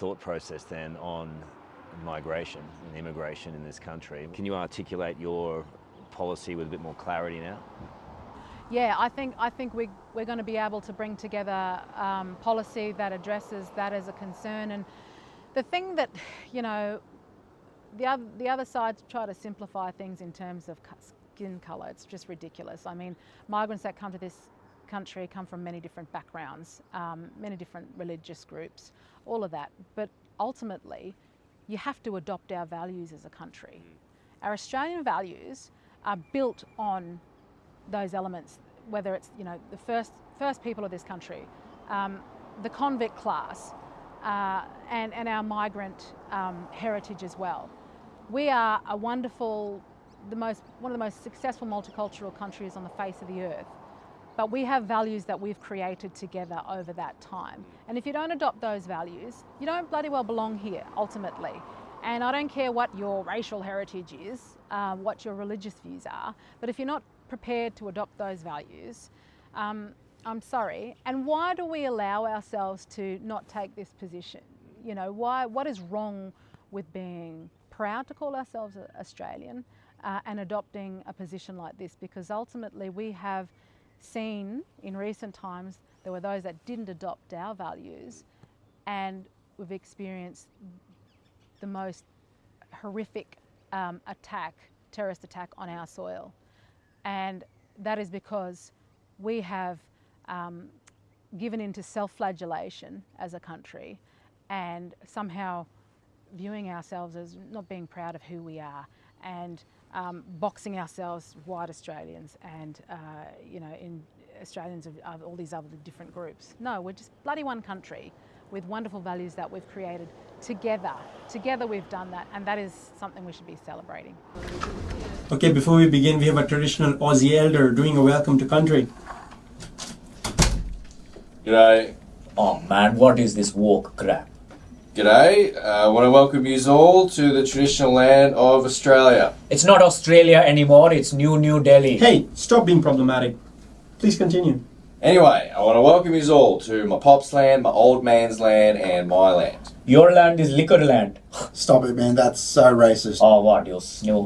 thought process then on migration and immigration in this country. Can you articulate your policy with a bit more clarity now? Yeah, I think we're going to be able to bring together policy that addresses that as a concern. And the thing that, you know, the other side try to simplify things in terms of skin colour. It's just ridiculous. I mean, migrants that come to this country come from many different backgrounds, many different religious groups, all of that. But ultimately, you have to adopt our values as a country. Our Australian values are built on those elements, whether it's, you know, the first people of this country, the convict class, and our migrant heritage as well. We are a wonderful, one of the most successful multicultural countries on the face of the earth. But we have values that we've created together over that time. And if you don't adopt those values, you don't bloody well belong here, ultimately. And I don't care what your racial heritage is, what your religious views are, but if you're not prepared to adopt those values, I'm sorry. And why do we allow ourselves to not take this position? You know, what is wrong with being proud to call ourselves Australian and adopting a position like this? Because ultimately we have seen in recent times there were those that didn't adopt our values, and we've experienced the most horrific terrorist attack on our soil. And that is because we have given into self-flagellation as a country and somehow viewing ourselves as not being proud of who we are, and boxing ourselves white Australians and, you know, in Australians of all these other different groups. No, we're just bloody one country with wonderful values that we've created together. Together we've done that, and that is something we should be celebrating. Okay, before we begin, we have a traditional Aussie elder doing a welcome to country. G'day. Oh man, what is this woke crap? G'day. I want to welcome you all to the traditional land of Australia. It's not Australia anymore, it's New Delhi. Hey, stop being problematic. Please continue. Anyway, I want to welcome you all to my pop's land, my old man's land, and my land. Your land is liquor land. Stop it, man. That's so racist. Oh, what, you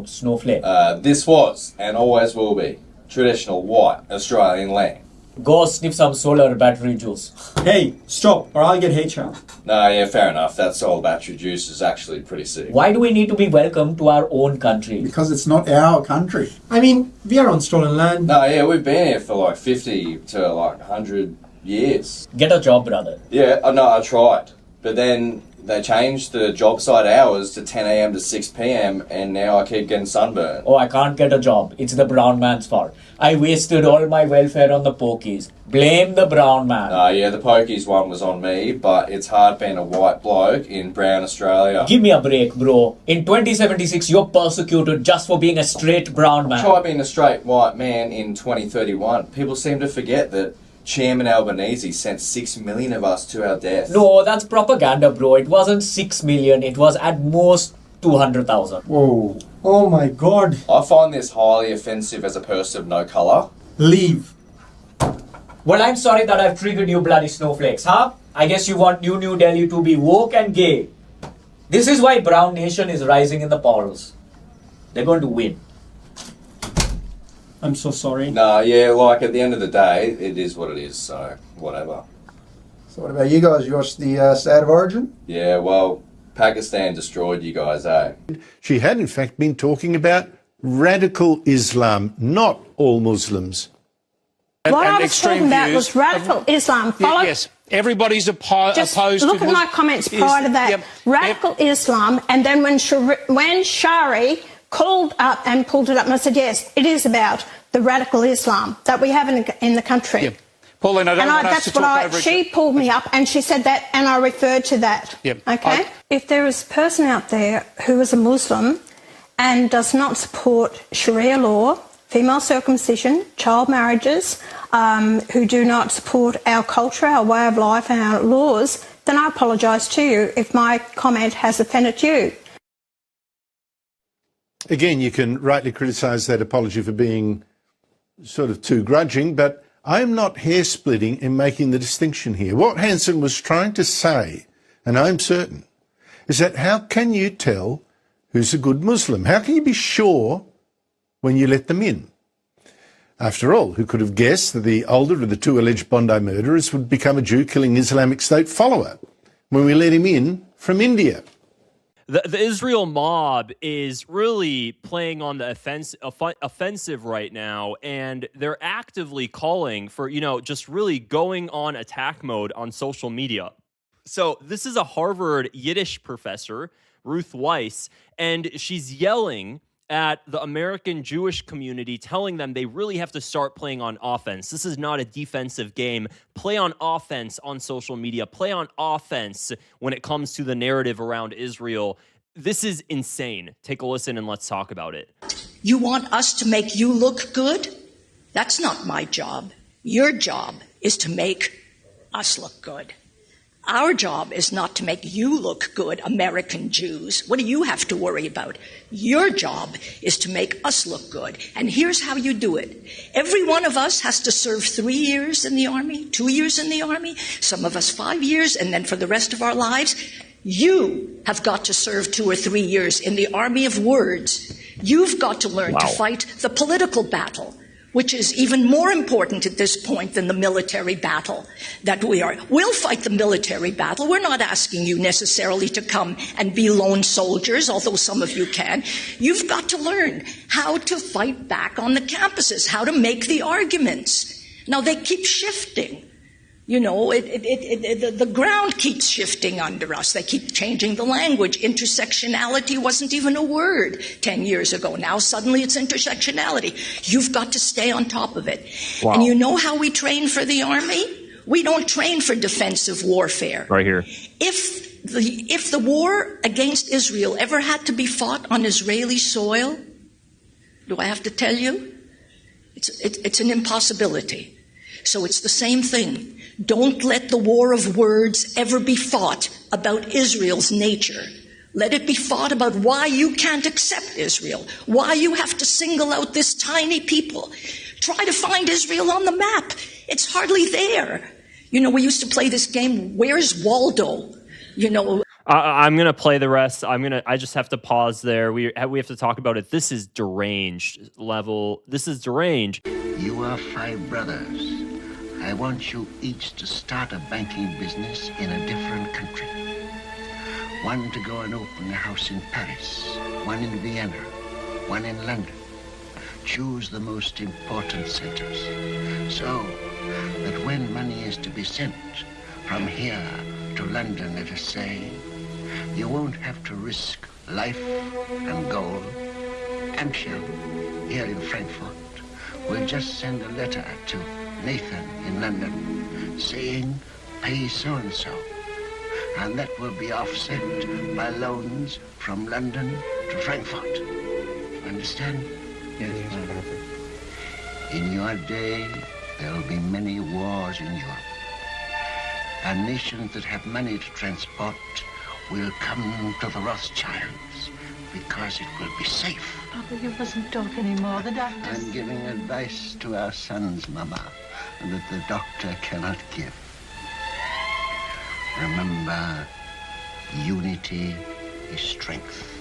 snowflake? This was, and always will be, traditional white Australian land. Go sniff some solar battery juice. Hey, stop, or I'll get HR. No, yeah, fair enough. That solar battery juice is actually pretty sick. Why do we need to be welcomed to our own country? Because it's not our country. I mean, we are on stolen land. No, yeah, we've been here for like 50 to like 100 years. Get a job, brother. Yeah, no, I tried. But then they changed the job site hours to 10 a.m. to 6 p.m. and now I keep getting sunburned. Oh, I can't get a job. It's the brown man's fault. I wasted all my welfare on the pokies. Blame the brown man. Yeah, the pokies one was on me, but it's hard being a white bloke in brown Australia. Give me a break, bro. In 2076, you're persecuted just for being a straight brown man. Try being a straight white man in 2031. People seem to forget that Chairman Albanese sent 6 million of us to our death. No, that's propaganda, bro. It wasn't 6 million. It was at most 200,000. Whoa. Oh my god. I find this highly offensive as a person of no colour. Leave. Well, I'm sorry that I've triggered you bloody snowflakes, huh? I guess you want New Delhi to be woke and gay. This is why Brown Nation is rising in the polls. They're going to win. I'm so sorry. No, yeah, like at the end of the day, it is what it is, so whatever. So what about you guys? You watched the State of Origin? Yeah, well, Pakistan destroyed you guys, eh? She had in fact been talking about radical Islam, not all Muslims. What I was talking about was radical Islam. Yes, everybody's opposed to... Look at my comments prior to that. Radical Islam, and then when Shari called up and pulled it up, and I said, yes, it is about the radical Islam that we have in the country. Yep. Pauline, I don't want us to talk over... She pulled me up and she said that, and I referred to that. Yep. Okay? If there is a person out there who is a Muslim and does not support Sharia law, female circumcision, child marriages, who do not support our culture, our way of life and our laws, then I apologise to you if my comment has offended you. Again, you can rightly criticise that apology for being sort of too grudging, but I'm not hair-splitting in making the distinction here. What Hanson was trying to say, and I'm certain, is that how can you tell who's a good Muslim? How can you be sure when you let them in? After all, who could have guessed that the older of the two alleged Bondi murderers would become a Jew-killing Islamic State follower when we let him in from India? The Israel mob is really playing on the offensive right now, and they're actively calling for, just really going on attack mode on social media. So this is a Harvard Yiddish professor, Ruth Weiss, and she's yelling at the American Jewish community, telling them they really have to start playing on offense. This is not a defensive game. Play on offense on social media. Play on offense when it comes to the narrative around Israel. This is insane. Take a listen and let's talk about it. You want us to make you look good? That's not my job. Your job is to make us look good. Our job is not to make you look good, American Jews. What do you have to worry about? Your job is to make us look good. And here's how you do it. Every one of us has to serve 3 years in the Army, 2 years in the Army, some of us 5 years, and then for the rest of our lives, you have got to serve 2 or 3 years in the army of words. You've got to learn to fight the political battle, which is even more important at this point than the military battle that we are. We'll fight the military battle. We're not asking you necessarily to come and be lone soldiers, although some of you can. You've got to learn how to fight back on the campuses, how to make the arguments. Now, they keep shifting. The ground keeps shifting under us. They keep changing the language. Intersectionality wasn't even a word 10 years ago. Now suddenly it's intersectionality. You've got to stay on top of it. Wow. And you know how we train for the Army? We don't train for defensive warfare. Right here. If the war against Israel ever had to be fought on Israeli soil, do I have to tell you? It's an impossibility. So it's the same thing. Don't let the war of words ever be fought about Israel's nature. Let it be fought about why you can't accept Israel, why you have to single out this tiny people. Try to find Israel on the map. It's hardly there. We used to play this game, Where's Waldo? I'm going to play the rest. I just have to pause there. We have to talk about it. This is deranged level. This is deranged. You are 5 brothers. I want you each to start a banking business in a different country. One to go and open a house in Paris, one in Vienna, one in London. Choose the most important centers, so that when money is to be sent from here to London, let us say, you won't have to risk life and gold. Amshel, here in Frankfurt, will just send a letter to Nathan in London saying, pay so-and-so. And that will be offset by loans from London to Frankfurt. Understand? Yes, yes. In your day, there will be many wars in Europe. And nations that have money to transport will come to the Rothschilds because it will be safe. Papa, you mustn't talk anymore. The doctor's... I'm giving advice to our sons, Mama, that the doctor cannot give. Remember, unity is strength.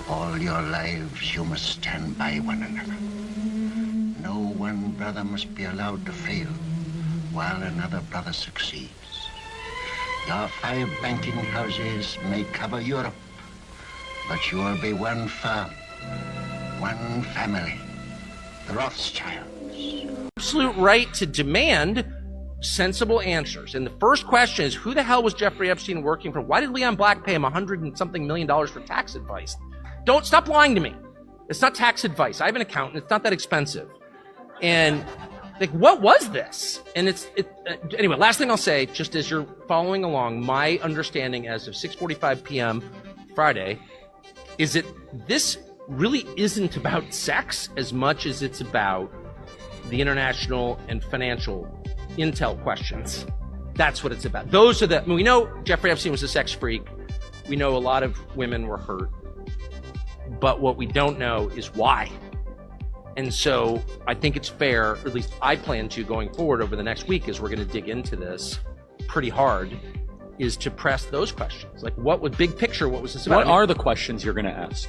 All your lives you must stand by one another. No one brother must be allowed to fail while another brother succeeds. Your 5 banking houses may cover Europe, but you will be one firm, one family, the Rothschilds. Absolute right to demand sensible answers. And the first question is, who the hell was Jeffrey Epstein working for? Why did Leon Black pay him $100 and something million for tax advice? Don't stop lying to me. It's not tax advice. I have an accountant. It's not that expensive. And like, what was this? And anyway, last thing I'll say, just as you're following along, my understanding as of 6:45 p.m. Friday is that this really isn't about sex as much as it's about the international and financial intel questions. That's what it's about. Those are we know Jeffrey Epstein was a sex freak. We know a lot of women were hurt. But what we don't know is why. And so I think it's fair, or at least I plan to going forward over the next week, is we're going to dig into this pretty hard, is to press those questions. Like, what was big picture? What was this about? What are the questions you're going to ask?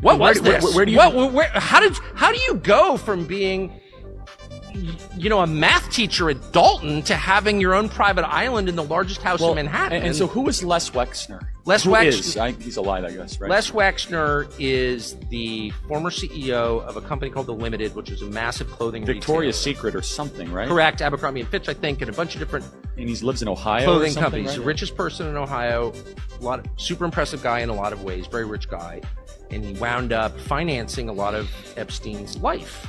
What was this? Where do you? How do you go from being, a math teacher at Dalton to having your own private island in the largest house in Manhattan? And so who is Les Wexner? He's alive, I guess, right? Les Wexner is the former CEO of a company called The Limited, which is a massive clothing Victoria's retailer. Secret or something, right? Correct. Abercrombie & Fitch, I think, and a bunch of different and he lives in Ohio clothing or something, companies. right? The richest person in Ohio, super impressive guy in a lot of ways, very rich guy. And he wound up financing a lot of Epstein's life.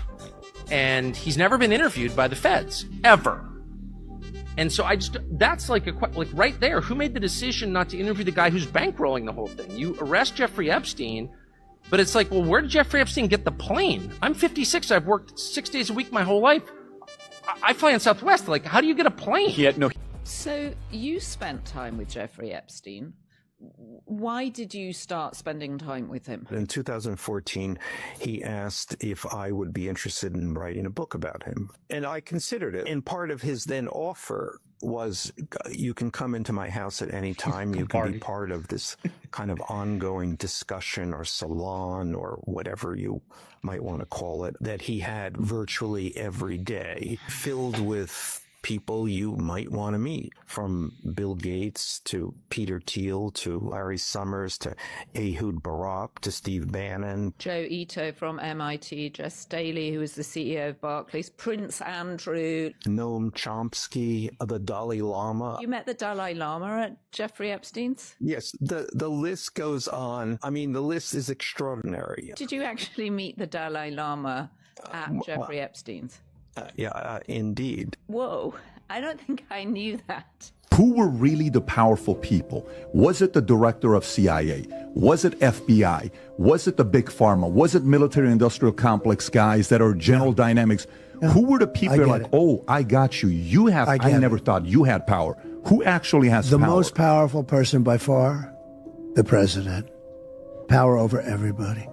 And he's never been interviewed by the feds, ever. And so that's like right there. Who made the decision not to interview the guy who's bankrolling the whole thing? You arrest Jeffrey Epstein, but it's like, well, where did Jeffrey Epstein get the plane? I'm 56. I've worked 6 days a week my whole life. I fly in Southwest. Like, how do you get a plane? So you spent time with Jeffrey Epstein. Why did you start spending time with him? In 2014, he asked if I would be interested in writing a book about him. And I considered it. And part of his then offer was, you can come into my house at any time. You can be part of this kind of ongoing discussion or salon or whatever you might want to call it, that he had virtually every day, filled with people you might want to meet, from Bill Gates to Peter Thiel to Larry Summers to Ehud Barak to Steve Bannon. Joe Ito from MIT, Jess Staley, who is the CEO of Barclays, Prince Andrew. Noam Chomsky, the Dalai Lama. You met the Dalai Lama at Jeffrey Epstein's? Yes, the list goes on. I mean, the list is extraordinary. Did you actually meet the Dalai Lama at Jeffrey Epstein's? Indeed. Whoa, I don't think I knew that. Who were really the powerful people? Was it the director of CIA? Was it FBI? Was it the big pharma? Was it military-industrial complex guys that are General Dynamics? Who were the people that are like, oh, I got you. You have, I never thought you had power. Who actually has the power? most powerful person by far? The president. Power over everybody.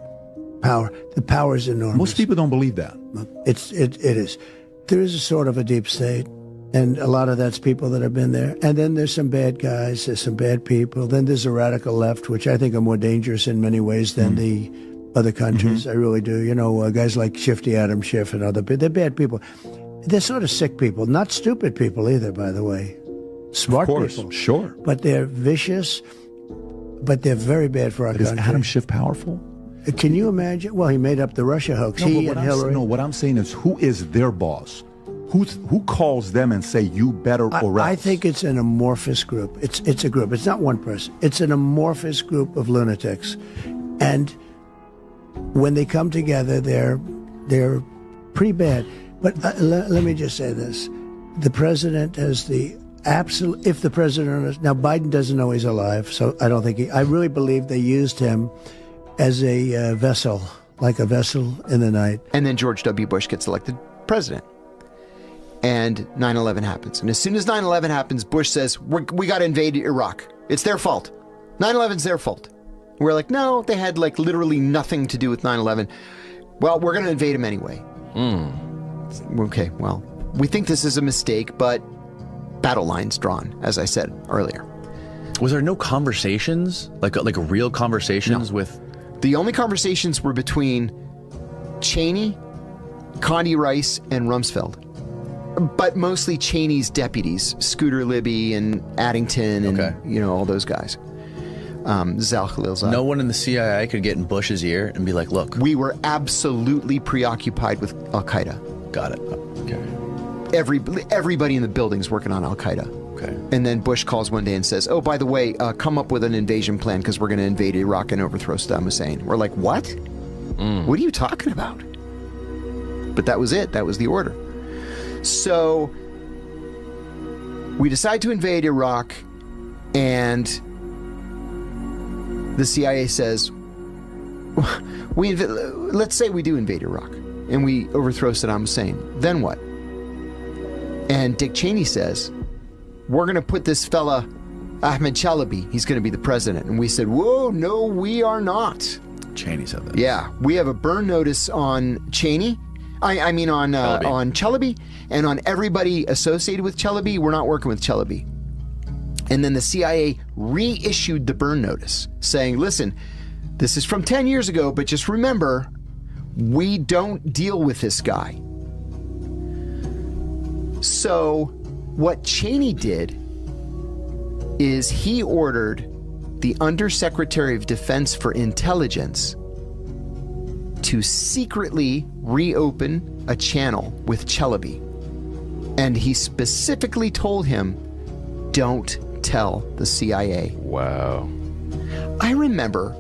The power is enormous. Most people don't believe that. It is. There is a sort of a deep state, and a lot of that's people that have been there. And then there's some bad guys, there's some bad people. Then there's a radical left, which I think are more dangerous in many ways than the other countries. I really do. You know, guys like Shifty Adam Schiff and other people, they're bad people. They're sort of sick people, not stupid people either, by the way. Smart people. Sure. But they're vicious, but they're very bad for our country. Is Adam Schiff powerful? Can you imagine? Well, he made up the Russia hoax. No, he and Hillary. What I'm saying is, who is their boss? Who calls them and say, you better or else? I think it's an amorphous group. It's a group. It's not one person. It's an amorphous group of lunatics. And when they come together, they're pretty bad. But let me just say this. The president has the absolute, if the president is, now Biden doesn't know he's alive, so I don't think I really believe they used him as a vessel, like a vessel in the night. And then George W. Bush gets elected president. And 9/11 happens. And as soon as 9/11 happens, Bush says, we got to invade Iraq. It's their fault. 9/11's their fault. We're like, no, they had like literally nothing to do with 9/11. Well, we're going to invade them anyway. Okay, well, we think this is a mistake, but battle lines drawn, as I said earlier. Was there no conversations, like real conversations with? The only conversations were between Cheney, Condi Rice, and Rumsfeld. But mostly Cheney's deputies, Scooter Libby and Addington and, all those guys. Zal Khalilzad. No one in the CIA could get in Bush's ear and be like, look. We were absolutely preoccupied with Al-Qaeda. Got it. Okay. Everybody in the building's working on Al-Qaeda. Okay. And then Bush calls one day and says, oh, by the way, come up with an invasion plan because we're going to invade Iraq and overthrow Saddam Hussein. We're like, what? What are you talking about? But that was it. That was the order. So we decide to invade Iraq, and the CIA says, let's say we do invade Iraq and we overthrow Saddam Hussein. Then what? And Dick Cheney says, we're going to put this fella, Ahmed Chalabi, he's going to be the president. And we said, whoa, no, we are not. Cheney said that. Yeah, we have a burn notice on Cheney. I mean on Chalabi, and on everybody associated with Chalabi. We're not working with Chalabi. And then the CIA reissued the burn notice saying, listen, this is from 10 years ago, but just remember, we don't deal with this guy. So what Cheney did is he ordered the Undersecretary of Defense for Intelligence to secretly reopen a channel with Chalabi. And he specifically told him, don't tell the CIA. Wow. I remember,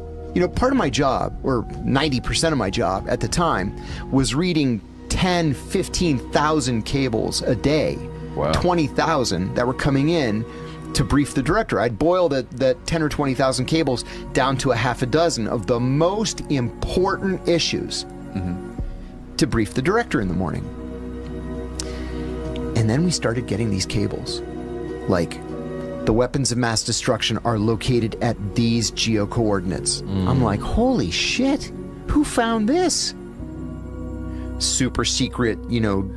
part of my job, or 90% of my job at the time, was reading 10, 15,000 cables a day. Wow. 20,000 that were coming in to brief the director. I'd boil that 10 or 20,000 cables down to a half a dozen of the most important issues to brief the director in the morning. And then we started getting these cables. Like, the weapons of mass destruction are located at these geo-coordinates. I'm like, holy shit, who found this? Super secret,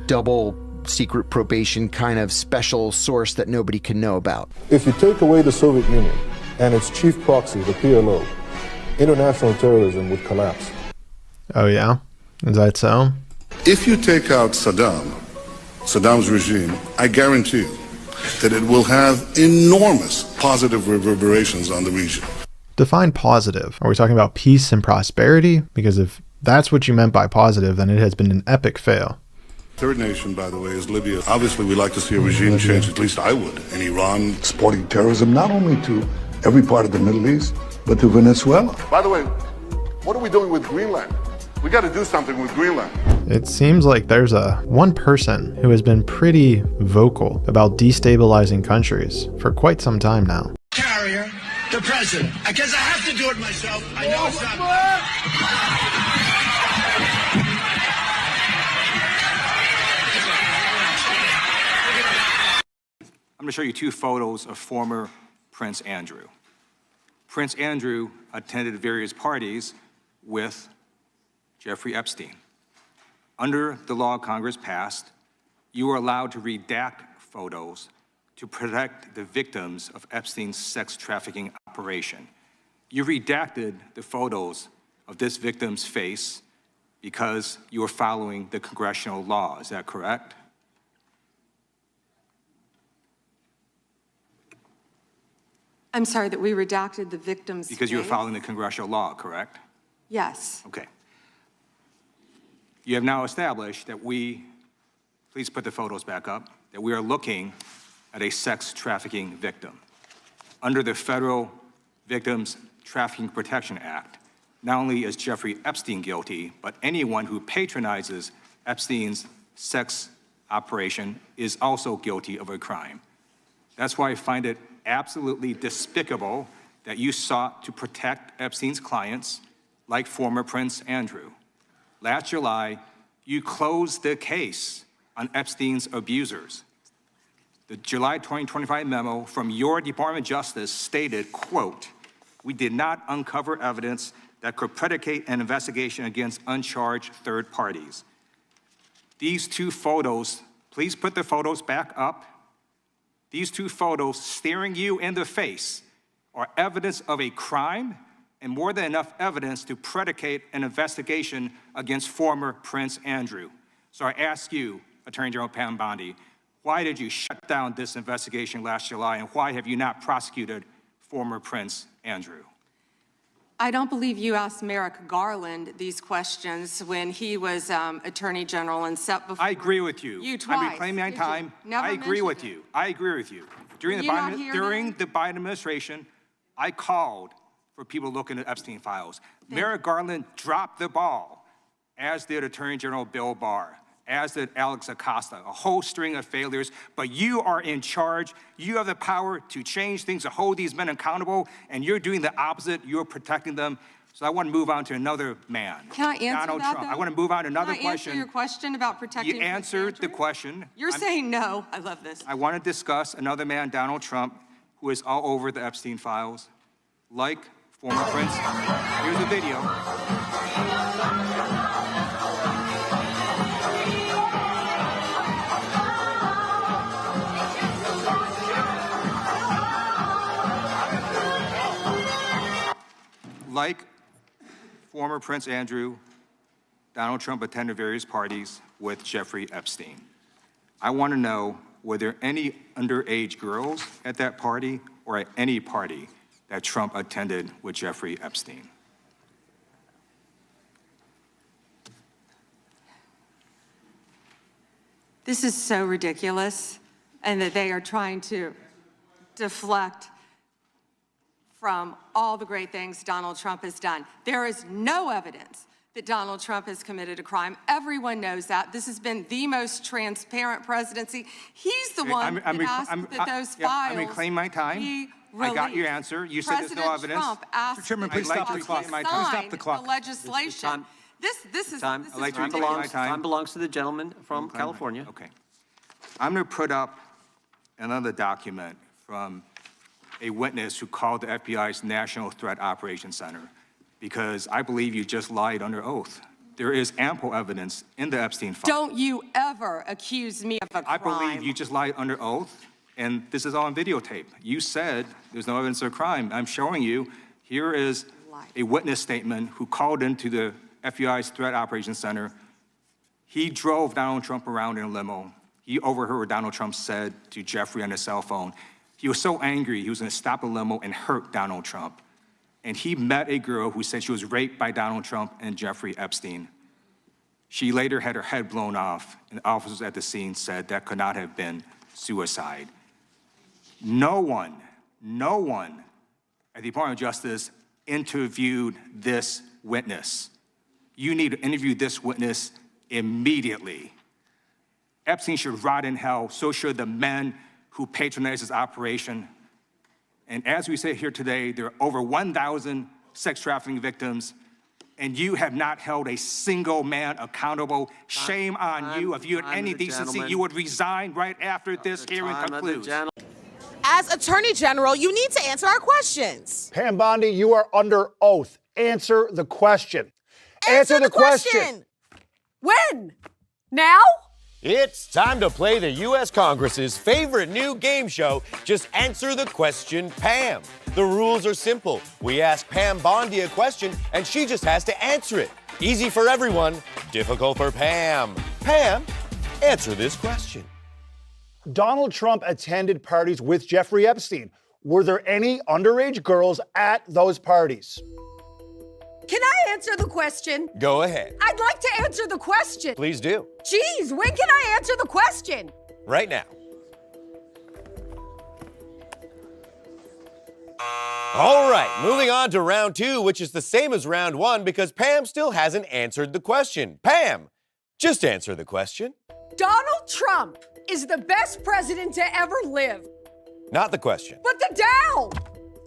double secret probation kind of special source that nobody can know about. If you take away the Soviet Union and its chief proxy, the PLO, international terrorism would collapse. Oh yeah? Is that so? If you take out Saddam's regime, I guarantee you that it will have enormous positive reverberations on the region. Define positive. Are we talking about peace and prosperity? Because if that's what you meant by positive, then it has been an epic fail. Third nation, by the way, is Libya. Obviously, we'd like to see a regime change, at least I would, in Iran. Exporting terrorism not only to every part of the Middle East, but to Venezuela. By the way, what are we doing with Greenland? We got to do something with Greenland. It seems like there's one person who has been pretty vocal about destabilizing countries for quite some time now. Carrier, the president. I guess I have to do it myself. I know it's not. I'm going to show you two photos of former Prince Andrew. Prince Andrew attended various parties with Jeffrey Epstein. Under the law Congress passed, you were allowed to redact photos to protect the victims of Epstein's sex trafficking operation. You redacted the photos of this victim's face because you were following the congressional law. Is that correct? I'm sorry, that we redacted the victim's Because you were face? following the congressional law, correct? Yes. Okay. You have now established that please put the photos back up, that we are looking at a sex trafficking victim. Under the Federal Victims Trafficking Protection Act, not only is Jeffrey Epstein guilty, but anyone who patronizes Epstein's sex operation is also guilty of a crime. That's why I find it absolutely despicable that you sought to protect Epstein's clients like former Prince Andrew. Last July, you closed the case on Epstein's abusers. The July 2025 memo from your Department of Justice stated, quote, "We did not uncover evidence that could predicate an investigation against uncharged third parties." These two photos, please put the photos back up. These two photos staring you in the face are evidence of a crime and more than enough evidence to predicate an investigation against former Prince Andrew. So I ask you, Attorney General Pam Bondi, why did you shut down this investigation last July, and why have you not prosecuted former Prince Andrew? I don't believe you asked Merrick Garland these questions when he was Attorney General and set before. I agree with you. You twice. I'm reclaiming my time. Never I agree with mentioned you. I agree with you. During Did you not hear the Biden administration, I called for people looking at Epstein files. Merrick Garland dropped the ball, as did Attorney General Bill Barr, as did Alex Acosta, a whole string of failures, but you are in charge. You have the power to change things, to hold these men accountable, and you're doing the opposite. You're protecting them. So I want to move on to another man. Can I answer Donald that, Trump. though? I want to move on to another Can I question. answer your question about protecting You Prince answered the Andrew? question. You're saying no. I love this. I want to discuss another man, Donald Trump, who is all over the Epstein files, like former Prince. Here's a video. Like former Prince Andrew, Donald Trump attended various parties with Jeffrey Epstein. I want to know, were there any underage girls at that party or at any party that Trump attended with Jeffrey Epstein? This is so ridiculous, and that they are trying to deflect from all the great things Donald Trump has done. There is no evidence that Donald Trump has committed a crime. Everyone knows that. This has been the most transparent presidency. He's the one that asked that those files I'm reclaiming my time. I got your answer. You said there's no evidence. Trump asked Mr. Chairman, please stop the clock. Stop the clock. The legislation. This is time belongs to the gentleman from California. Okay. I'm going to put up another document from a witness who called the FBI's National Threat Operations Center, because I believe you just lied under oath. There is ample evidence in the Epstein file. Don't you ever accuse me of a crime. I believe you just lied under oath, and this is all on videotape. You said there's no evidence of a crime. I'm showing you, here is a witness statement who called into the FBI's Threat Operations Center. He drove Donald Trump around in a limo. He overheard what Donald Trump said to Jeffrey on his cell phone. He was so angry, he was going to stop a limo and hurt Donald Trump. And he met a girl who said she was raped by Donald Trump and Jeffrey Epstein. She later had her head blown off, and officers at the scene said that could not have been suicide. No one at the Department of Justice interviewed this witness. You need to interview this witness immediately. Epstein should rot in hell, so should the men who patronized his operation. And as we sit here today, there are over 1,000 sex trafficking victims, and you have not held a single man accountable. Shame on you. If you had any decency, you would resign right after this hearing concludes. As Attorney General, you need to answer our questions. Pam Bondi, you are under oath. Answer the question. Answer the question. When? Now? It's time to play the U.S. Congress's favorite new game show, Just Answer the Question, Pam. The rules are simple. We ask Pam Bondi a question, and she just has to answer it. Easy for everyone, difficult for Pam. Pam, answer this question. Donald Trump attended parties with Jeffrey Epstein. Were there any underage girls at those parties? Can I answer the question? Go ahead. I'd like to answer the question. Please do. Jeez, when can I answer the question? Right now. All right, moving on to round two, which is the same as round one because Pam still hasn't answered the question. Pam, just answer the question. Donald Trump is the best president to ever live. Not the question. But the Dow!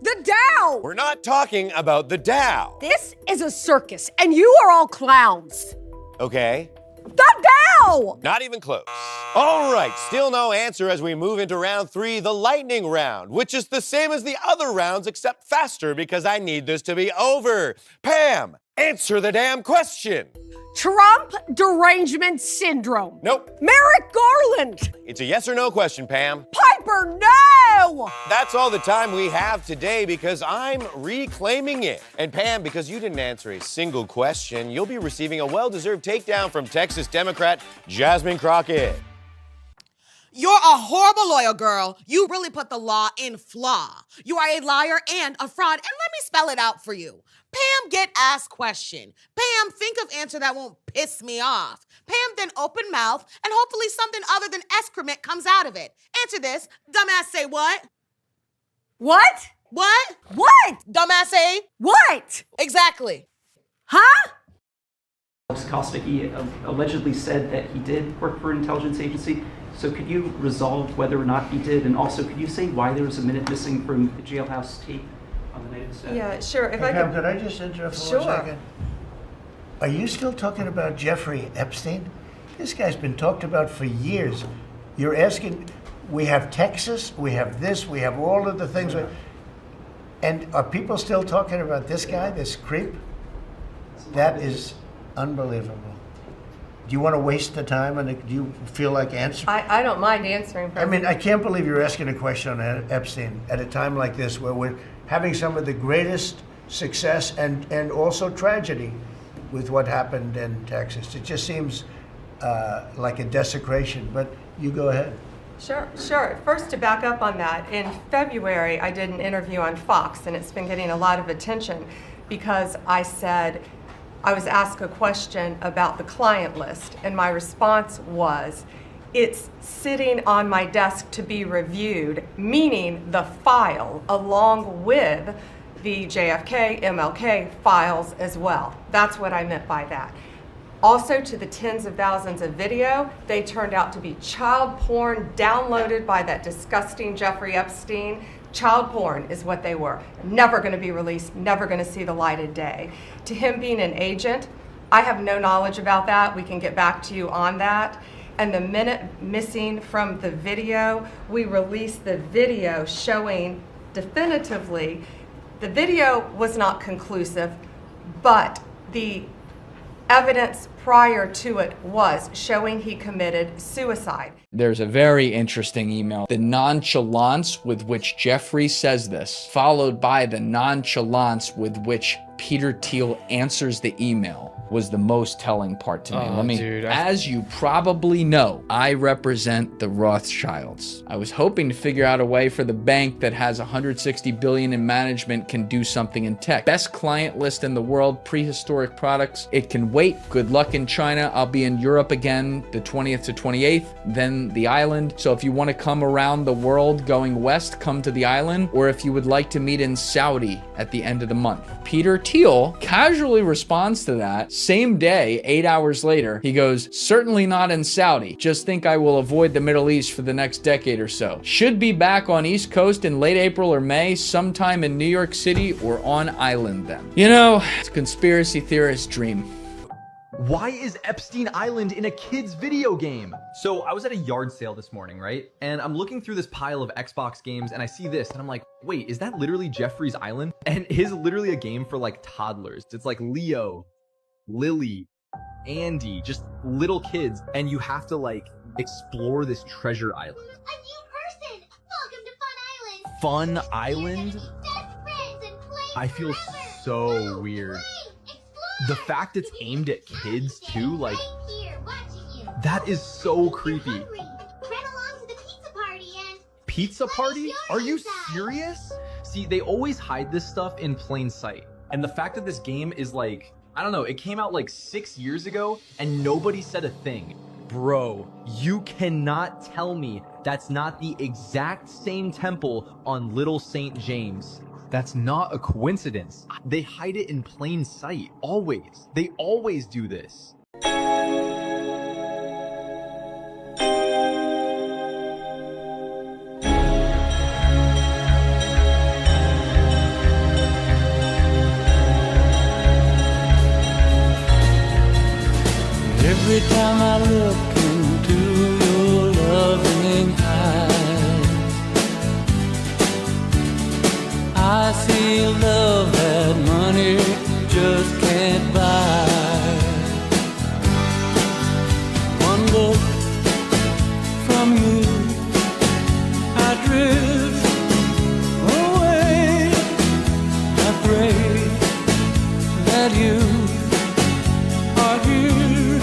The Dow! We're not talking about the Dow. This is a circus, and you are all clowns. Okay. The Dow! Not even close. All right, still no answer as we move into round three, the lightning round, which is the same as the other rounds except faster because I need this to be over. Pam, answer the damn question. Trump derangement syndrome. Nope. Merrick Garland. It's a yes or no question, Pam. Piper, no! That's all the time we have today because I'm reclaiming it. And Pam, because you didn't answer a single question, you'll be receiving a well-deserved takedown from Texas Democrat Jasmine Crockett. You're a horrible lawyer, girl. You really put the law in flaw. You are a liar and a fraud, and let me spell it out for you. Pam, get asked question. Pam, think of answer that won't piss me off. Pam, then open mouth, and hopefully something other than excrement comes out of it. Answer this. Dumbass say what? What? What? What? Dumbass say what? Exactly. Huh? Costa, he allegedly said that he did work for an intelligence agency. So could you resolve whether or not he did? And also, could you say why there was a minute missing from the jailhouse tape on the night of the stabbing? Yeah, sure. If Hey, Pam, could I just interrupt for 1 second? Are you still talking about Jeffrey Epstein? This guy's been talked about for years. You're asking, we have Texas, we have this, we have all of the things. And are people still talking about this guy, this creep? That is unbelievable. Do you want to waste the time, and do you feel like answering? I don't mind answering. I mean, I can't believe you're asking a question on Epstein at a time like this where we're having some of the greatest success and also tragedy with what happened in Texas. It just seems like a desecration, but you go ahead. Sure. First, to back up on that, in February, I did an interview on Fox, and it's been getting a lot of attention because I said, I was asked a question about the client list, and my response was, it's sitting on my desk to be reviewed, meaning the file along with the JFK, MLK files as well. That's what I meant by that. Also, to the tens of thousands of video, they turned out to be child porn downloaded by that disgusting Jeffrey Epstein. Child porn is what they were. Never going to be released, never going to see the light of day. To him being an agent, I have no knowledge about that. We can get back to you on that. And the minute missing from the video, we released the video showing definitively, the video was not conclusive, but the evidence prior to it was showing he committed suicide. There's a very interesting email. The nonchalance with which Jeffrey says this, followed by the nonchalance with which Peter Thiel answers the email, was the most telling part to me. As you probably know, I represent the Rothschilds. I was hoping to figure out a way for the bank that has 160 billion in management can do something in tech. Best client list in the world, prehistoric products. It can wait. Good luck in China. I'll be in Europe again the 20th to 28th, then the island. So if you want to come around the world going west, come to the island, or if you would like to meet in Saudi at the end of the month. Peter Thiel casually responds to that. Same day, 8 hours later, he goes, certainly not in Saudi. Just think I will avoid the Middle East for the next decade or so. Should be back on East Coast in late April or May, sometime in New York City or on island then. You know, it's a conspiracy theorist dream. Why is Epstein Island in a kid's video game? So I was at a yard sale this morning, right? And I'm looking through this pile of Xbox games and I see this and I'm like, wait, is that literally Jeffrey's Island? And it is literally a game for like toddlers. It's like Leo, Lily, Andy, just little kids. And you have to like explore this treasure island. A new person! Welcome to Fun Island! Fun Island? Best friends and play I feel forever. so weird. The fact it's aimed at kids too, like, that is so creepy. Run along to the pizza party and... Pizza party? Are you serious? See, they always hide this stuff in plain sight. And the fact that this game is like, I don't know, it came out like 6 years ago and nobody said a thing. Bro, you cannot tell me that's not the exact same temple on Little St. James. That's not a coincidence. They hide it in plain sight. Always. They always do this. Every time I look into your loving eyes, I see a love that money just can't buy. One look from you, I drift away. I pray that you are here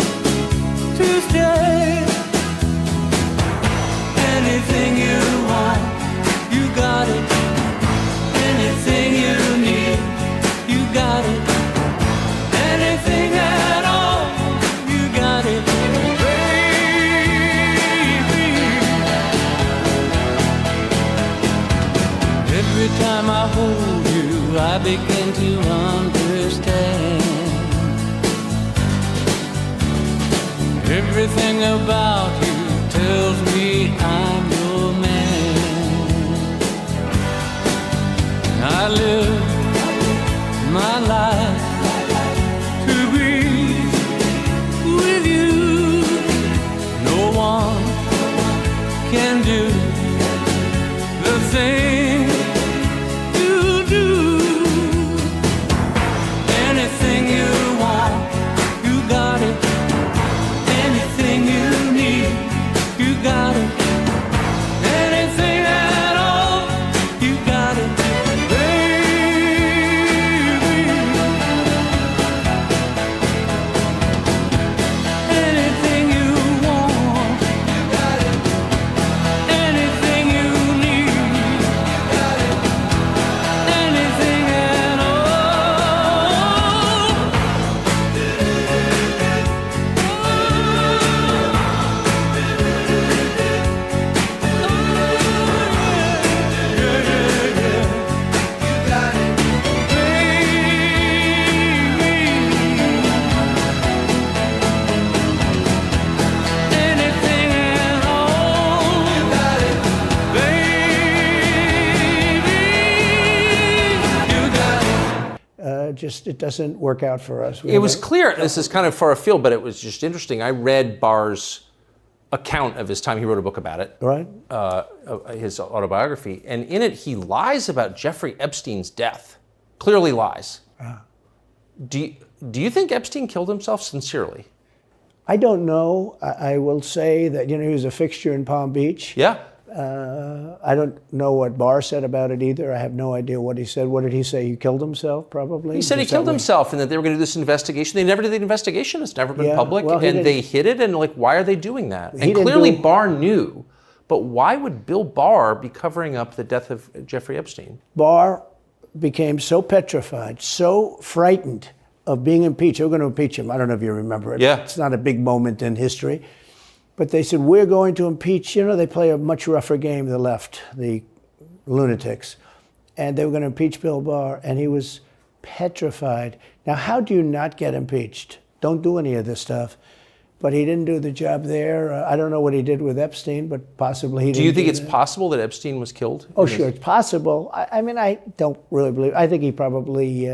to stay. Anything you want, you got it. Anything you need, you got it. Anything at all, you got it, baby. Every time I hold you, I begin to understand. Everything about you tells me I'm your man. I live my life to be with you. No one can do the thing you do. Anything you want, you got it. Anything you need, you got it. Anything at all, you got it, baby. it doesn't work out for us. It was clear, this is kind of far afield, but it was just interesting. I read Barr's account of his time. He wrote a book about it. Right. His autobiography. And in it, he lies about Jeffrey Epstein's death. Clearly lies. Do you think Epstein killed himself sincerely? I don't know. I will say that, he was a fixture in Palm Beach. Yeah. I don't know what Barr said about it either. I have no idea what he said. What did he say? He killed himself, probably? He said he killed himself and that they were going to do this investigation. They never did the investigation. It's never been public. Well, and they hid it. And why are they doing that? He And clearly Barr knew. But why would Bill Barr be covering up the death of Jeffrey Epstein? Barr became so petrified, so frightened of being impeached. They were going to impeach him. I don't know if you remember it. Yeah. It's not a big moment in history. But they said, we're going to impeach. They play a much rougher game, the left, the lunatics. And they were going to impeach Bill Barr, and he was petrified. Now, how do you not get impeached? Don't do any of this stuff. But he didn't do the job there. I don't know what he did with Epstein, but possibly he didn't. Do you think it's possible that Epstein was killed? Oh, sure, it's possible. I mean, I don't really believe. I think he probably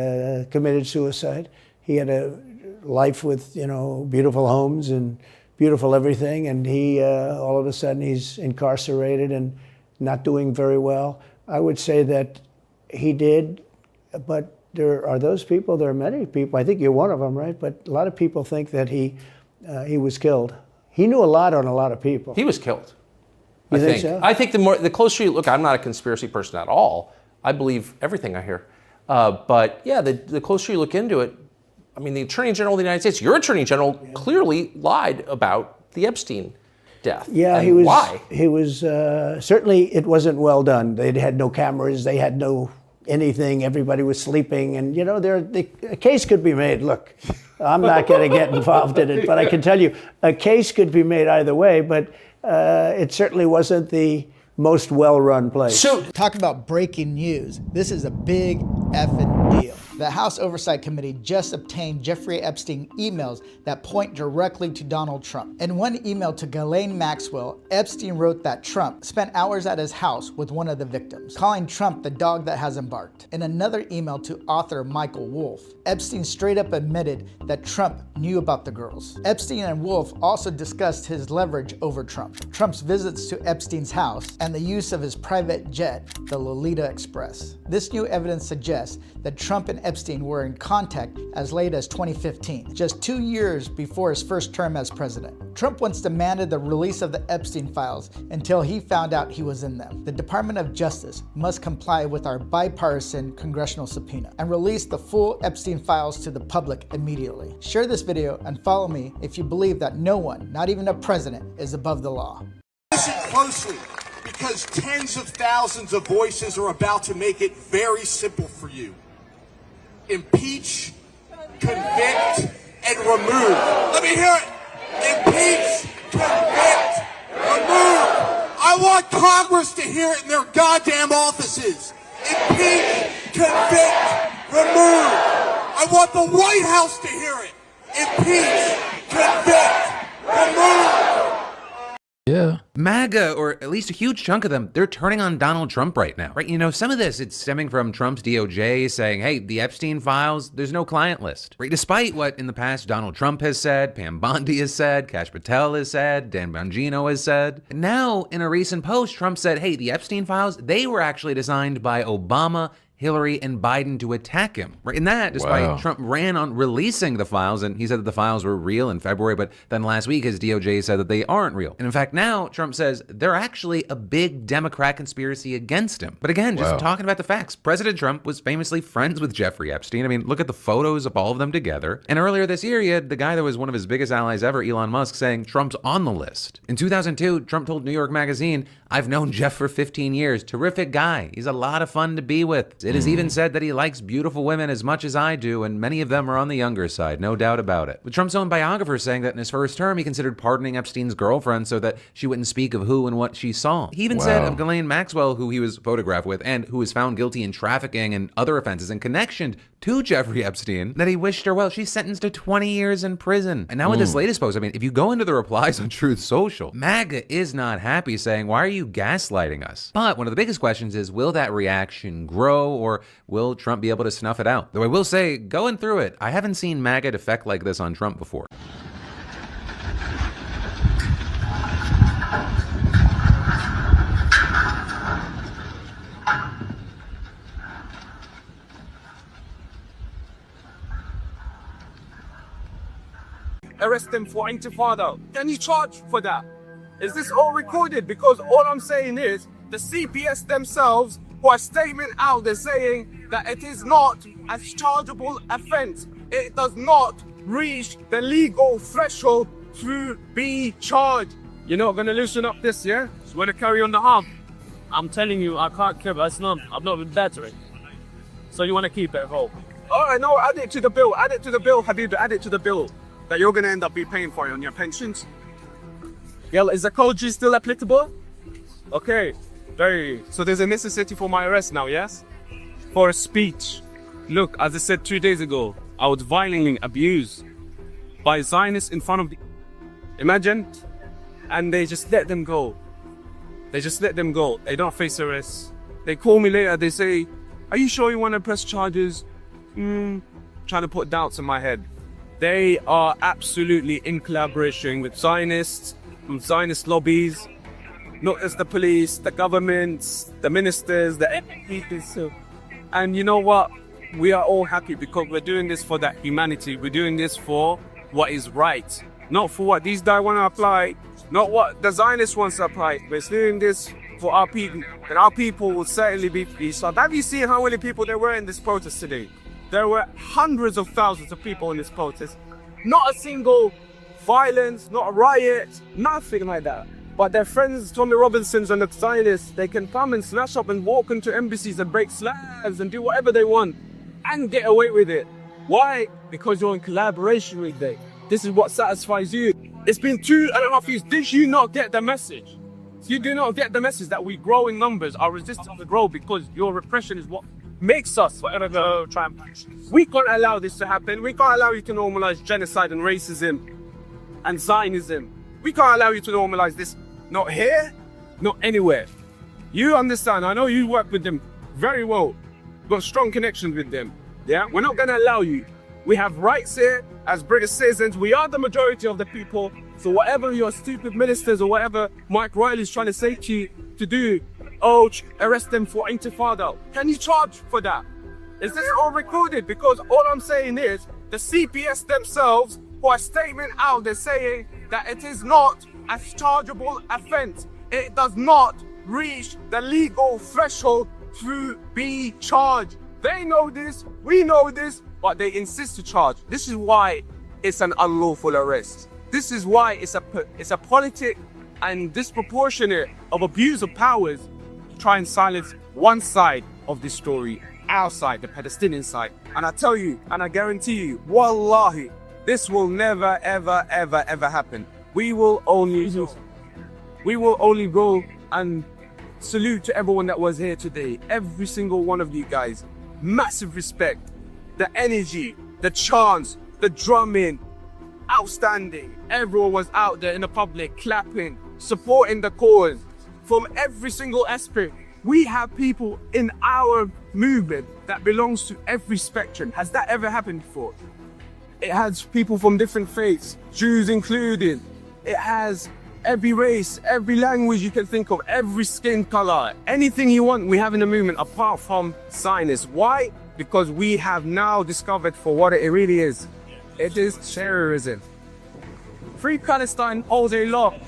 committed suicide. He had a life with, beautiful homes and beautiful everything, and he all of a sudden he's incarcerated and not doing very well. I would say that he did, but there are those people. There are many people. I think you're one of them, right? But a lot of people think that he was killed. He knew a lot on a lot of people. He was killed. You think so? I think the closer you look, I'm not a conspiracy person at all. I believe everything I hear. But yeah, the closer you look into it, I mean, the Attorney General of the United States, your Attorney General, clearly lied about the Epstein death. Yeah, and he was. Why? He was certainly. It wasn't well done. They had no cameras. They had no anything. Everybody was sleeping, and a case could be made. Look, I'm not going to get involved in it, but I can tell you, a case could be made either way. But it certainly wasn't the most well-run place. So, talk about breaking news. This is a big effing deal. The House Oversight Committee just obtained Jeffrey Epstein emails that point directly to Donald Trump. In one email to Ghislaine Maxwell, Epstein wrote that Trump spent hours at his house with one of the victims, calling Trump the dog that hasn't barked. In another email to author Michael Wolff, Epstein straight up admitted that Trump knew about the girls. Epstein and Wolff also discussed his leverage over Trump, Trump's visits to Epstein's house, and the use of his private jet, the Lolita Express. This new evidence suggests that Trump and Epstein were in contact as late as 2015, just 2 years before his first term as president. Trump once demanded the release of the Epstein files until he found out he was in them. The Department of Justice must comply with our bipartisan congressional subpoena and release the full Epstein files to the public immediately. Share this video and follow me if you believe that no one, not even a president, is above the law. Listen closely, because tens of thousands of voices are about to make it very simple for you. Impeach, convict, and remove. Let me hear it. Impeach, convict, remove. I want Congress to hear it in their goddamn offices. Impeach, convict, remove. I want the White House to hear it. Impeach, convict, remove. Yeah. MAGA, or at least a huge chunk of them, they're turning on Donald Trump right now, right? Some of this, it's stemming from Trump's DOJ saying, hey, the Epstein files, there's no client list, right? Despite what in the past Donald Trump has said, Pam Bondi has said, Kash Patel has said, Dan Bongino has said. Now, in a recent post, Trump said, hey, the Epstein files, they were actually designed by Obama, Hillary, and Biden to attack him. Right? And that, despite Trump ran on releasing the files, and he said that the files were real in February, but then last week his DOJ said that they aren't real. And in fact, now Trump says they're actually a big Democrat conspiracy against him. But again, just talking about the facts, President Trump was famously friends with Jeffrey Epstein. I mean, look at the photos of all of them together. And earlier this year, he had the guy that was one of his biggest allies ever, Elon Musk, saying Trump's on the list. In 2002, Trump told New York Magazine, I've known Jeff for 15 years. Terrific guy. He's a lot of fun to be with. It is even said that he likes beautiful women as much as I do, and many of them are on the younger side, no doubt about it. With Trump's own biographer saying that in his first term, he considered pardoning Epstein's girlfriend so that she wouldn't speak of who and what she saw. He even said of Ghislaine Maxwell, who he was photographed with and who was found guilty in trafficking and other offenses in connection to Jeffrey Epstein that he wished her well. She's sentenced to 20 years in prison. And now with this latest post, I mean, if you go into the replies on Truth Social, MAGA is not happy, saying, why are you gaslighting us? But one of the biggest questions is, will that reaction grow, or will Trump be able to snuff it out? Though I will say, going through it, I haven't seen MAGA defect like this on Trump before. Arrest them for intifada. Can you charge for that? Is this all recorded? Because all I'm saying is the CPS themselves put a statement out there saying that it is not a chargeable offense. It does not reach the legal threshold to be charged. You're not going to loosen up this, yeah? Just want to carry on the harm. I'm telling you, I can't care. I've not been battering. So you want to keep it whole. All right, no, add it to the bill. Add it to the bill, Habib. Add it to the bill. That you're going to end up be paying for it on your pensions. Yeah, is the code G still applicable? Okay, so there's a necessity for my arrest now, yes? For a speech. Look, as I said 2 days ago, I was violently abused by Zionists in front of the... Imagine? And they just let them go. They just let them go. They don't face arrest. They call me later, they say, are you sure you want to press charges? Trying to put doubts in my head. They are absolutely in collaboration with Zionists, from Zionist lobbies, not just the police, the governments, the ministers, the MPs. And you know what? We are all happy because we're doing this for that humanity. We're doing this for what is right, not for what these guys want to apply, not what the Zionists want to apply. We're doing this for our people, and our people will certainly be peace. Have you seen how many people there were in this protest today? There were hundreds of thousands of people in this protest. Not a single violence, not a riot, nothing like that. But their friends, Tommy Robinsons and the Zionists, they can come and smash up and walk into embassies and break slabs and do whatever they want and get away with it. Why? Because you're in collaboration with them. This is what satisfies you. It's been 2.5 years. Did you not get the message? You do not get the message that we grow in numbers. Our resistance will grow because your repression is what makes us try and punch. We can't allow this to happen. We can't allow you to normalize genocide and racism and Zionism. We can't allow you to normalize this. Not here, not anywhere. You understand, I know you work with them very well. Got strong connections with them. Yeah, we're not gonna allow you. We have rights here as British citizens. We are the majority of the people. So whatever your stupid ministers or whatever Mike Riley's trying to say to you to do, arrest them for intifada. Can you charge for that? Is this all recorded? Because all I'm saying is the CPS themselves put a statement out there saying that it is not a chargeable offense. It does not reach the legal threshold to be charged. They know this, we know this, but they insist to charge. This is why it's an unlawful arrest. This is why it's a politic and disproportionate of abuse of powers to try and silence one side of this story, our side, the Palestinian side. And I tell you, and I guarantee you, wallahi, this will never, ever, ever, ever happen. We will only go and salute to everyone that was here today. Every single one of you guys. Massive respect. The energy, the chants, the drumming, outstanding. Everyone was out there in the public clapping, supporting the cause from every single aspect. We have people in our movement that belongs to every spectrum. Has that ever happened before? It has people from different faiths, Jews included. It has every race, every language you can think of, every skin color, anything you want, we have in the movement apart from Zionists. Why? Because we have now discovered for what it really is. It is terrorism. Free Palestine all day long.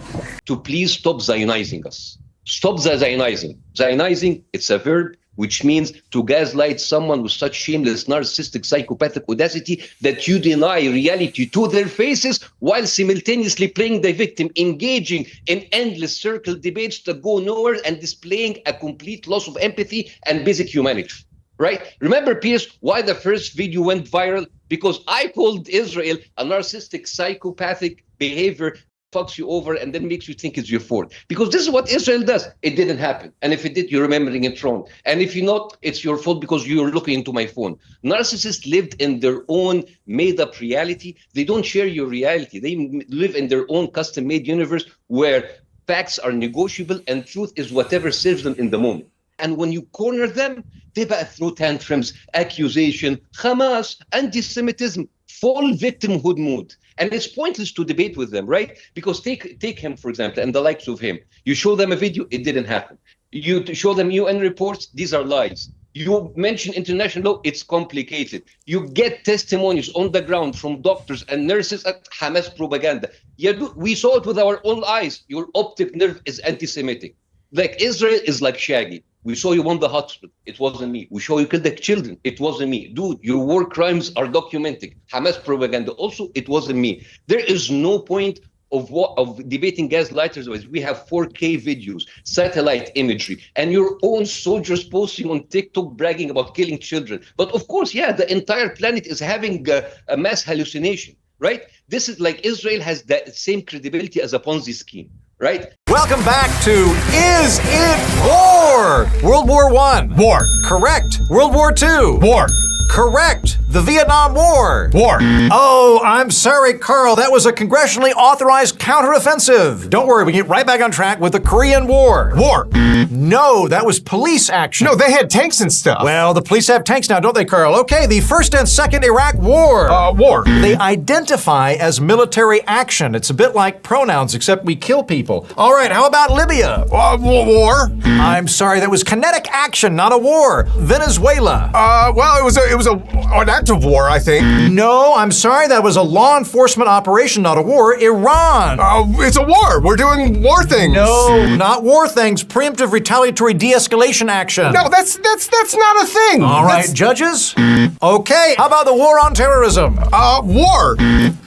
To please stop Zionizing us. Stop the Zionizing. Zionizing, it's a verb which means to gaslight someone with such shameless, narcissistic, psychopathic audacity that you deny reality to their faces while simultaneously playing the victim, engaging in endless circle debates that go nowhere and displaying a complete loss of empathy and basic humanity. Right? Remember, Piers, why the first video went viral? Because I called Israel a narcissistic, psychopathic behavior fucks you over and then makes you think it's your fault. Because this is what Israel does. It didn't happen. And if it did, you're remembering it wrong. And if you're not, it's your fault because you're looking into my phone. Narcissists lived in their own made-up reality. They don't share your reality. They live in their own custom-made universe where facts are negotiable and truth is whatever serves them in the moment. And when you corner them, they throw tantrums, accusation, Hamas, anti-Semitism, full victimhood mood. And it's pointless to debate with them, right? Because take him, for example, and the likes of him. You show them a video, it didn't happen. You show them UN reports, these are lies. You mention international law, it's complicated. You get testimonies on the ground from doctors and nurses at Hamas propaganda. Yeah, we saw it with our own eyes. Your optic nerve is anti-Semitic. Like Israel is like Shaggy. We saw you won the hospital. It wasn't me. We saw you killed the children. It wasn't me. Dude, your war crimes are documented. Hamas propaganda. Also, it wasn't me. There is no point of debating gaslighters. We have 4K videos, satellite imagery, and your own soldiers posting on TikTok bragging about killing children. But of course, yeah, the entire planet is having a mass hallucination, right? This is like Israel has the same credibility as a Ponzi scheme. Right? Welcome back to Is It War? World War I. War. Correct. World War II. War. Correct. The Vietnam War. War. Oh, I'm sorry, Carl. That was a congressionally authorized counteroffensive. Don't worry, we get right back on track with the Korean War. War. No, that was police action. No, they had tanks and stuff. Well, the police have tanks now, don't they, Carl? Okay, the First and Second Iraq War. War. They identify as military action. It's a bit like pronouns, except we kill people. All right, how about Libya? War. I'm sorry, that was kinetic action, not a war. Venezuela. Well, it was an act of war, I think. No, I'm sorry, that was a law enforcement operation, not a war. Iran. It's a war. We're doing war things. No, not war things. Preemptive retaliatory de-escalation action. No, that's not a thing. All right, judges. Okay, how about the war on terrorism? War.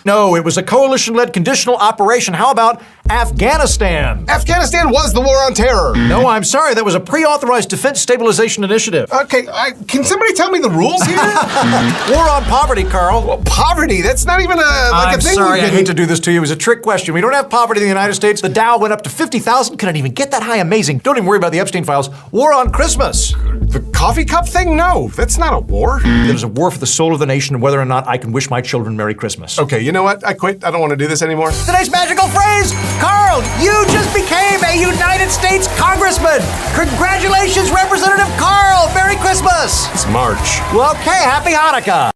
No, it was a coalition-led conditional operation. How about Afghanistan? Afghanistan was the war on terror. No, I'm sorry, that was a pre-authorized defense stabilization initiative. Okay, can somebody tell me the rules here? War on poverty, Carl. Well, poverty? That's not even a thing. I'm sorry, I hate to do this to you. It was a trick question. We don't have poverty in the United States. The Dow went up to 50,000. Couldn't even get that high. Amazing. Don't even worry about the Epstein files. War on Christmas. The coffee cup thing? No, that's not a war. It is a war for the soul of the nation and whether or not I can wish my children Merry Christmas. Okay, you know what? I quit. I don't want to do this anymore. Today's magical phrase, Carl, you just became a United States Congressman. Congratulations, Representative Carl. Merry Christmas. It's March. Well, okay, happy Hanukkah.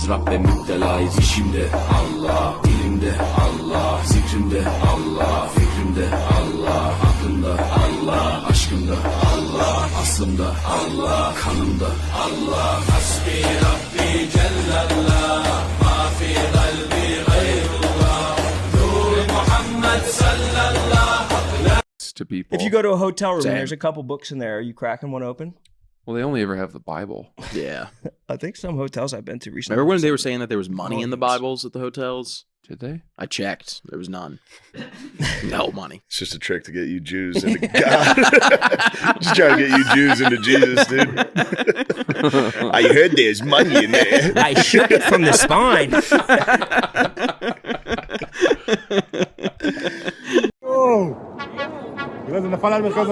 Rabbim müptelayız işimde Allah, dilimde Allah, zikrimde Allah, fikrimde Allah, aklımda Allah, aşkımda Allah, aslımda Allah, kanımda Allah. Hasbi Rabbi Cellallah, ma fi kalbi gayrullah, Nur Muhammad sallallahu. To people. If you go to a hotel room and there's a couple books in there, are you cracking one open? Well, they only ever have the Bible. Yeah. I think some hotels I've been to recently. Remember when they were saying that there was money in the Bibles at the hotels? Did they? I checked. There was none. No money. It's just a trick to get you Jews into God. Just trying to get you Jews into Jesus, dude. I heard there's money in there. I shook it from the spine. Oh. لازم نفعل المركز.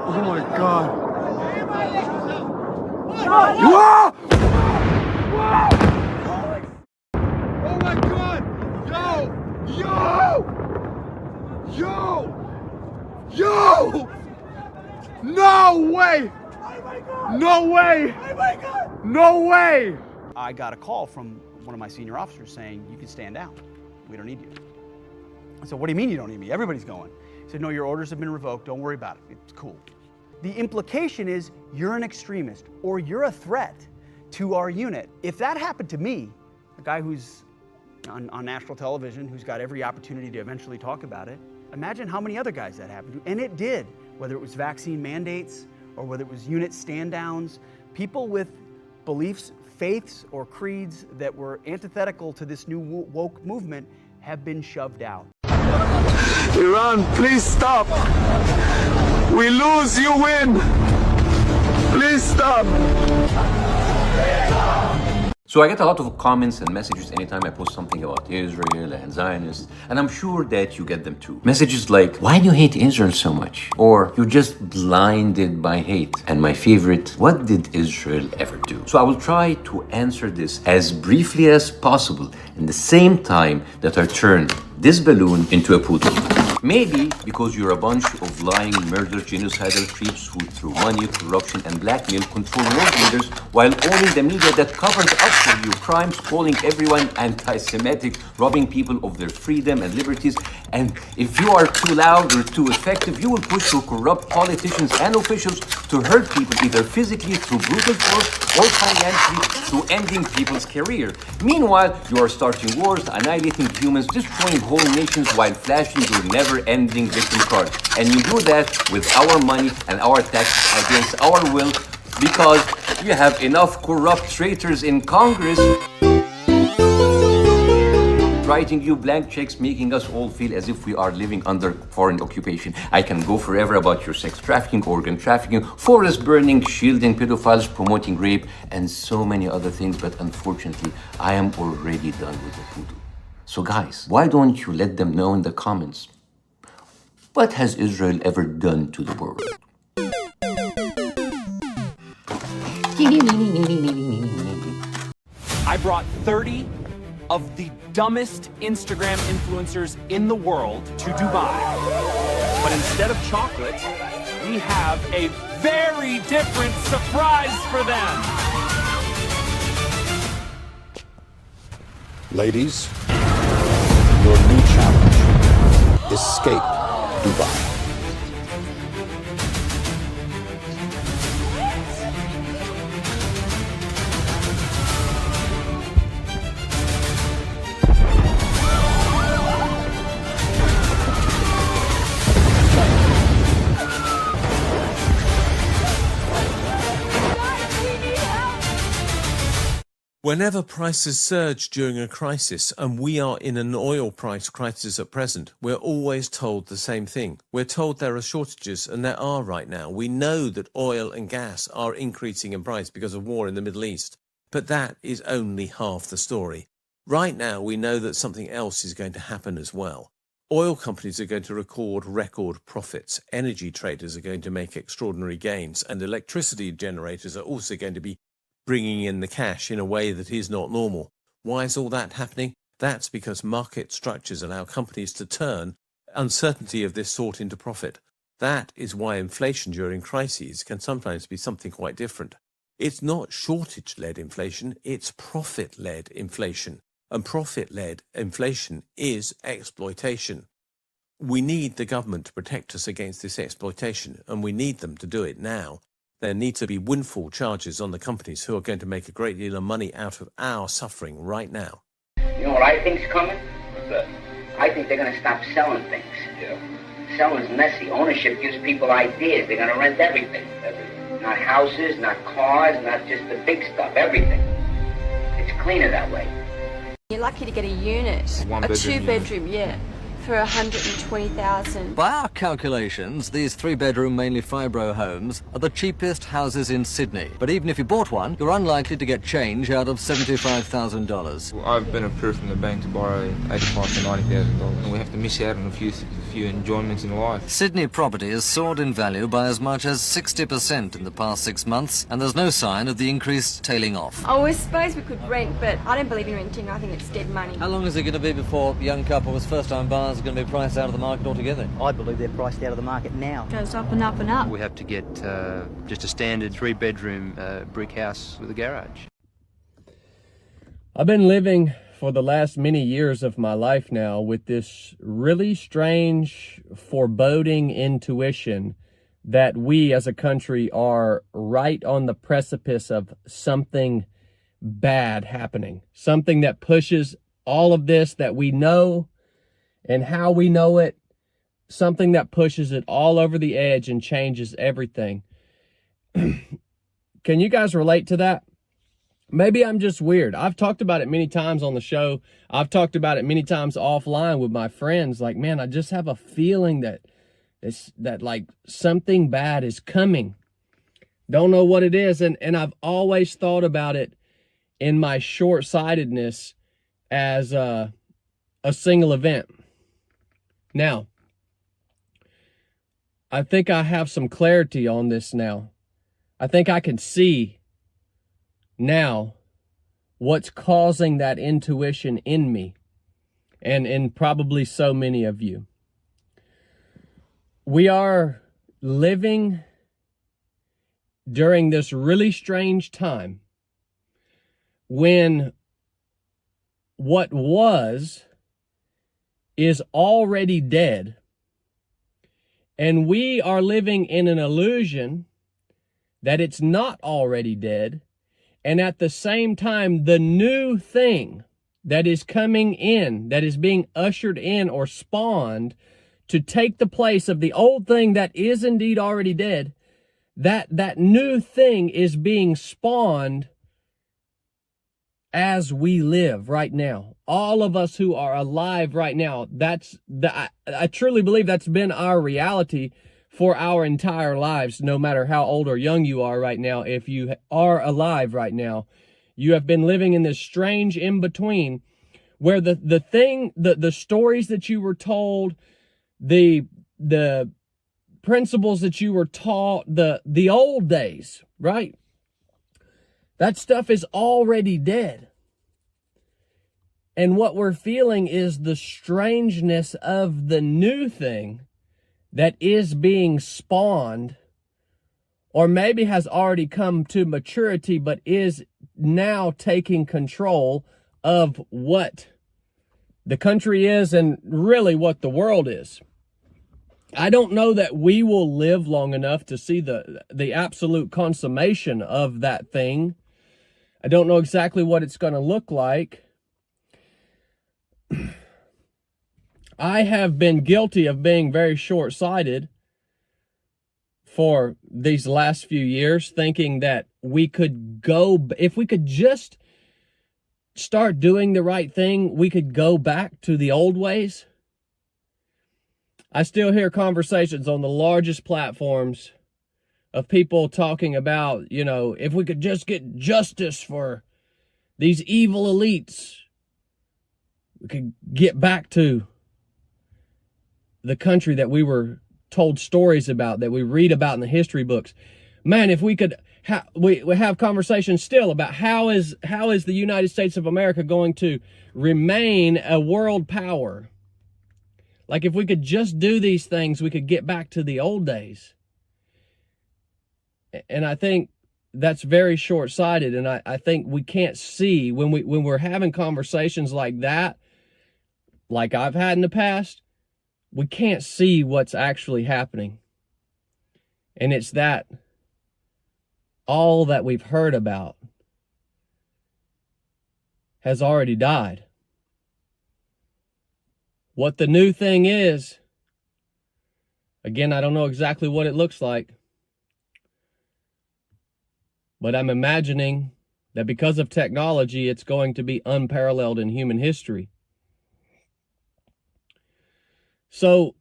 Oh my God. Oh my God. Yo. No way. No way. No way. I got a call from one of my senior officers saying, you can stand down. We don't need you. I said, what do you mean you don't need me? Everybody's going. He said, no, your orders have been revoked. Don't worry about it. It's cool. The implication is you're an extremist or you're a threat to our unit. If that happened to me, a guy who's on national television, who's got every opportunity to eventually talk about it, imagine how many other guys that happened to. And it did, whether it was vaccine mandates or whether it was unit stand-downs. People with beliefs, faiths, or creeds that were antithetical to this new woke movement have been shoved out. Iran, please stop. We lose, you win. Please stop. So I get a lot of comments and messages anytime I post something about Israel and Zionists, and I'm sure that you get them too. Messages like, why do you hate Israel so much? Or, you're just blinded by hate. And my favorite, what did Israel ever do? So I will try to answer this as briefly as possible, in the same time that I turn this balloon into a poodle. Maybe because you're a bunch of lying, murder, genocidal creeps who, through money, corruption, and blackmail, control world leaders while owning the media that covers up for your crimes, calling everyone anti-Semitic, robbing people of their freedom and liberties. And if you are too loud or too effective, you will push your corrupt politicians and officials to hurt people either physically through brutal force or financially through ending people's career. Meanwhile, you are starting wars, annihilating humans, destroying whole nations while flashing your never-ending victim card. And you do that with our money and our taxes against our will because you have enough corrupt traitors in Congress writing you blank checks, making us all feel as if we are living under foreign occupation. I can go forever about your sex trafficking, organ trafficking, forest burning, shielding pedophiles, promoting rape, and so many other things, but unfortunately, I am already done with the voodoo. So guys, why don't you let them know in the comments, what has Israel ever done to the world? I brought 30 of the dumbest Instagram influencers in the world to Dubai. But instead of chocolate, we have a very different surprise for them. Ladies, your new challenge, escape Dubai. Whenever prices surge during a crisis, and we are in an oil price crisis at present, we're always told the same thing. We're told there are shortages, and there are right now. We know that oil and gas are increasing in price because of war in the Middle East. But that is only half the story. Right now, we know that something else is going to happen as well. Oil companies are going to record profits. Energy traders are going to make extraordinary gains, and electricity generators are also going to be bringing in the cash in a way that is not normal. Why is all that happening? That's because market structures allow companies to turn uncertainty of this sort into profit. That is why inflation during crises can sometimes be something quite different. It's not shortage-led inflation, it's profit-led inflation. And profit-led inflation is exploitation. We need the government to protect us against this exploitation, and we need them to do it now. There need to be windfall charges on the companies who are going to make a great deal of money out of our suffering right now. You know what I think's coming? What's that? I think they're going to stop selling things. Yeah. Selling's messy. Ownership gives people ideas. They're going to rent everything. Everything. Not houses, not cars, not just the big stuff. Everything. It's cleaner that way. You're lucky to get a unit, a two-bedroom, yeah, for $120,000. By our calculations, these three-bedroom, mainly fibro homes are the cheapest houses in Sydney. But even if you bought one, you're unlikely to get change out of $75,000. Well, I've been approved from the bank to borrow $85,000 to $90,000, and we have to miss out on a few enjoyments in life. Sydney property has soared in value by as much as 60% in the past 6 months, and there's no sign of the increase tailing off. Oh, I suppose we could rent, but I don't believe in renting. I think it's dead money. How long is it going to be before young couples, first-time buyers, are going to be priced out of the market altogether? I believe they're priced out of the market now. It goes up and up and up. We have to get just a standard three-bedroom brick house with a garage. I've been living for the last many years of my life now with this really strange, foreboding intuition that we as a country are right on the precipice of something bad happening. Something that pushes all of this that we know and how we know it, something that pushes it all over the edge and changes everything. Can you guys relate to that? Maybe I'm just weird. I've talked about it many times on the show. I've talked about it many times offline with my friends. Like, man, I just have a feeling that that like something bad is coming. Don't know what it is. And I've always thought about it in my short-sightedness as a single event. Now, I think I have some clarity on this now. I think I can see now what's causing that intuition in me and in probably so many of you. We are living during this really strange time when what was is already dead, and we are living in an illusion that it's not already dead, and at the same time, the new thing that is coming in, that is being ushered in or spawned to take the place of the old thing that is indeed already dead, that new thing is being spawned as we live right now. All of us who are alive right now, I truly believe that's been our reality for our entire lives, no matter how old or young you are right now. If you are alive right now, you have been living in this strange in-between where the stories that you were told, the principles that you were taught, the old days, right? That stuff is already dead. And what we're feeling is the strangeness of the new thing that is being spawned, or maybe has already come to maturity, but is now taking control of what the country is and really what the world is. I don't know that we will live long enough to see the absolute consummation of that thing. I don't know exactly what it's going to look like. I have been guilty of being very short-sighted for these last few years, thinking that we could go, if we could just start doing the right thing, we could go back to the old ways. I still hear conversations on the largest platforms of people talking about, if we could just get justice for these evil elites, we could get back to the country that we were told stories about, that we read about in the history books. Man, if we could, we have conversations still about how is the United States of America going to remain a world power? Like if we could just do these things, we could get back to the old days. And I think that's very short-sighted. And I think we can't see when we're having conversations like that, like I've had in the past, we can't see what's actually happening. And it's that all that we've heard about has already died. What the new thing is, again, I don't know exactly what it looks like, but I'm imagining that because of technology, it's going to be unparalleled in human history. So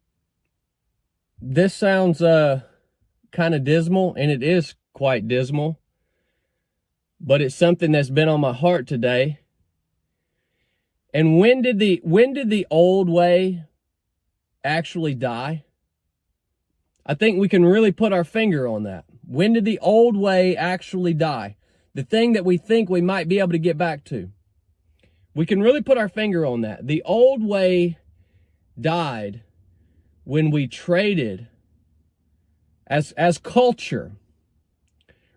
this sounds kind of dismal, and it is quite dismal, but it's something that's been on my heart today. And when did the old way actually die? I think we can really put our finger on that. When did the old way actually die? The thing that we think we might be able to get back to. We can really put our finger on that. The old way died when we traded as culture,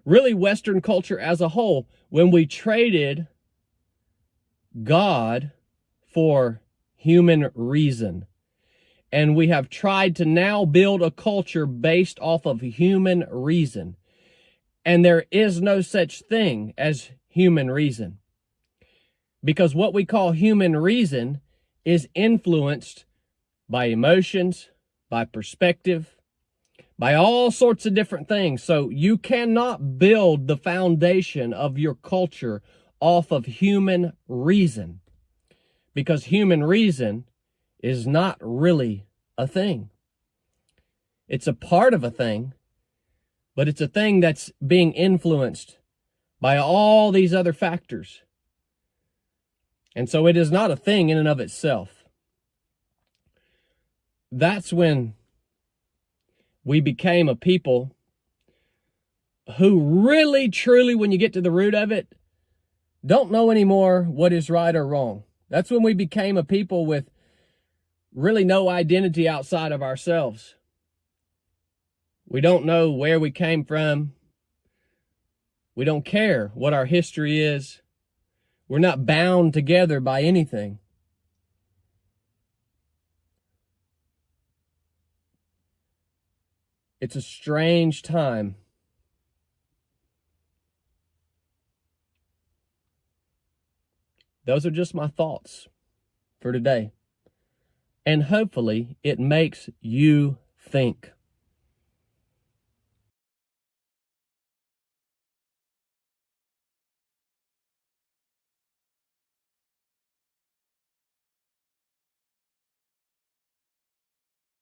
really Western culture as a whole, when we traded God for human reason. And we have tried to now build a culture based off of human reason. And there is no such thing as human reason. Because what we call human reason is influenced by emotions, by perspective, by all sorts of different things. So you cannot build the foundation of your culture off of human reason, because human reason is not really a thing. It's a part of a thing, but it's a thing that's being influenced by all these other factors. And so it is not a thing in and of itself. That's when we became a people who really, truly, when you get to the root of it, don't know anymore what is right or wrong. That's when we became a people with really no identity outside of ourselves. We don't know where we came from. We don't care what our history is. We're not bound together by anything. It's a strange time. Those are just my thoughts for today. And hopefully it makes you think.